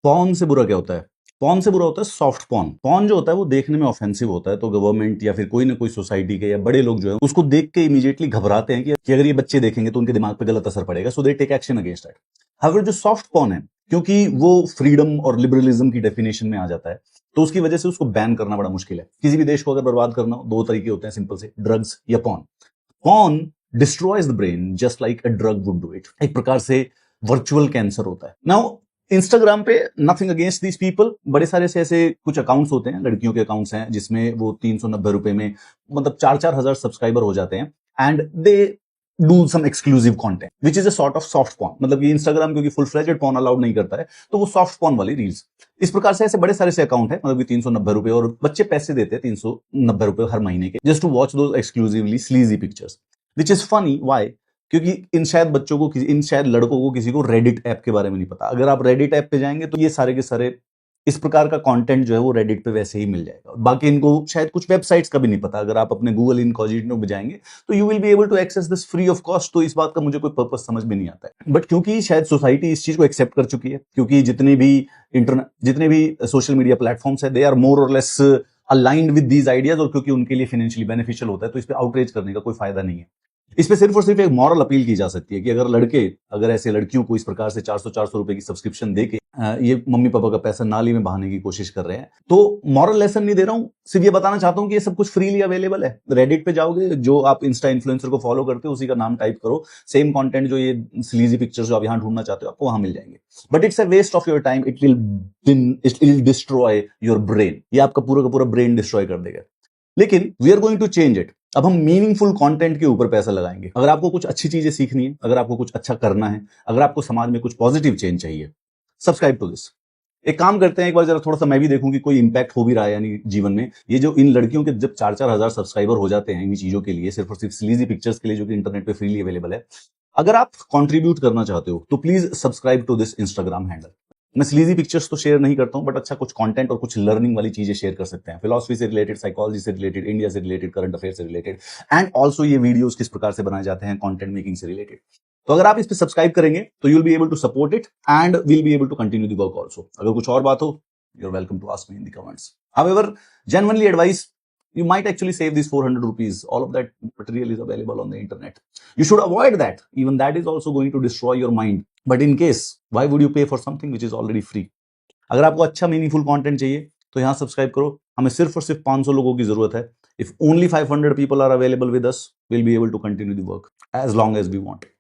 Porn से बुरा क्या होता है? पॉर्न से बुरा होता है सॉफ्ट पॉर्न। पॉर्न जो होता है वो देखने में ऑफेंसिव होता है, तो गवर्नमेंट या फिर कोई ना कोई सोसाइटी के या बड़े लोग जो है उसको देख के इमीडिएटली घबराते हैं कि अगर ये बच्चे देखेंगे तो उनके दिमाग पे गलत असर पड़ेगा, so they take action against that. However जो सॉफ्ट पॉर्न है, क्योंकि वो फ्रीडम और लिबरलिज्म की डेफिनेशन में आ जाता है, तो उसकी वजह से उसको बैन करना बड़ा मुश्किल है। किसी भी देश को अगर बर्बाद करना हो, दो तरीके होते हैं सिंपल से, ड्रग्स या porn. Porn destroys the brain just like a drug would do it. एक प्रकार से वर्चुअल कैंसर होता है। नाउ इंस्टाग्राम पे नथिंग अगेंस्ट दीज पीपल, बड़े सारे से ऐसे कुछ अकाउंट्स होते हैं, लड़कियों के अकाउंट्स हैं जिसमें वो 390 रुपए में मतलब 4-4 हजार सब्सक्राइबर हो जाते हैं, and they do some exclusive content which is a sort of soft porn. मतलब ये इंस्टाग्राम क्योंकि फुल फ्लेजेड पॉर्न अलाउड नहीं करता है, तो वो सॉफ्ट पॉर्न वाली रील्स। इस प्रकार से ऐसे बड़े सारे से अकाउंट है, मतलब कि 390 रुपए, और बच्चे पैसे देते हैं 390 रुपए हर महीने के, जस्ट टू वॉच दो exclusively sleazy pictures, which is funny. Why? क्योंकि इन शायद बच्चों को इन शायद लड़कों को किसी को रेडिट ऐप के बारे में नहीं पता। अगर आप रेडिट ऐप पे जाएंगे तो ये सारे के सारे इस प्रकार का कंटेंट जो है वो रेडिट पे वैसे ही मिल जाएगा। बाकी इनको शायद कुछ वेबसाइट्स का भी नहीं पता। अगर आप अपने गूगल इनकॉग्निटो में जाएंगे तो you will be able to access this free of cost. तो इस बात का मुझे कोई पर्पस समझ में नहीं आता है, बट क्योंकि शायद सोसाइटी इस चीज को एक्सेप्ट कर चुकी है, क्योंकि जितने भी सोशल मीडिया प्लेटफॉर्म्स है, दे आर मोर और less aligned with these ideas, और क्योंकि उनके लिए फाइनेंशियली बेनिफिशियल होता है, तो इस पे आउटरीच करने का कोई फायदा नहीं है। इस पे सिर्फ और सिर्फ एक मॉरल अपील की जा सकती है कि अगर ऐसे लड़कियों को इस प्रकार से 400 रुपए की सब्सक्रिप्शन देके ये मम्मी पापा का पैसा नाली में बहाने की कोशिश कर रहे हैं, तो मॉरल लेसन नहीं दे रहा हूं, सिर्फ ये बताना चाहता हूं कि ये सब कुछ फ्रीली अवेलेबल है। रेडिट पे जाओगे, जो आप इंस्टा इन्फ्लुएंसर को फॉलो करते हो उसी का नाम टाइप करो, सेम कंटेंट जो ये स्लीजी पिक्चर्स जो आप यहां ढूंढना चाहते हो आपको वहां मिल जाएंगे। But it's a waste of your time, it will destroy your brain. ये आपका पूरा का पूरा ब्रेन डिस्ट्रॉय कर देगा। लेकिन we are going to change it. अब हम मीनिंगफुल कंटेंट के ऊपर पैसा लगाएंगे। अगर आपको कुछ अच्छी चीजें सीखनी है, अगर आपको कुछ अच्छा करना है, अगर आपको समाज में कुछ पॉजिटिव चेंज चाहिए, सब्सक्राइब टू दिस। एक काम करते हैं, एक बार जरा थोड़ा सा मैं भी देखूं कि कोई इंपैक्ट हो भी रहा है यानी जीवन में। ये जो इन लड़कियों के जब 4-4 हजार सब्सक्राइबर हो जाते हैं इन चीजों के लिए, सिर्फ और सिर्फ स्लीजी पिक्चर्स के लिए जो कि इंटरनेट पे फ्रीली अवेलेबल है, अगर आप कंट्रीब्यूट करना चाहते हो तो please subscribe to this Instagram handle. मैं स्लीजी पिक्चर्स तो शेयर नहीं करता हूं, बट अच्छा कुछ कंटेंट और कुछ लर्निंग वाली चीजें शेयर कर सकते हैं, फिलॉसफी से रिलेटेड, साइकोलॉजी से रिलेटेड, इंडिया से रिलेटेड, करंट अफेयर से रिलेटेड, एंड ऑल्सो ये वीडियोस किस प्रकार से बनाए जाते हैं कंटेंट मेकिंग से रिलेटेड। तो अगर आप इस पे सब्सक्राइब करेंगे तो you will be able to support it and will be able to continue the work also. अगर कुछ और बात हो, you're welcome to ask me in the comments. However, genuinely advise, you might actually save these 400 rupees. All of that material is available on the internet. You should avoid that. Even that is also going to destroy your mind. But in case, why would you pay for something which is already free? अगर आपको अच्छा meaningful content चाहिए तो यहां subscribe करो। हमें सिर्फ और सिर्फ 500 लोगों की जरूरत है। If only 500 people are available with us, we'll be able to continue the work as long as we want.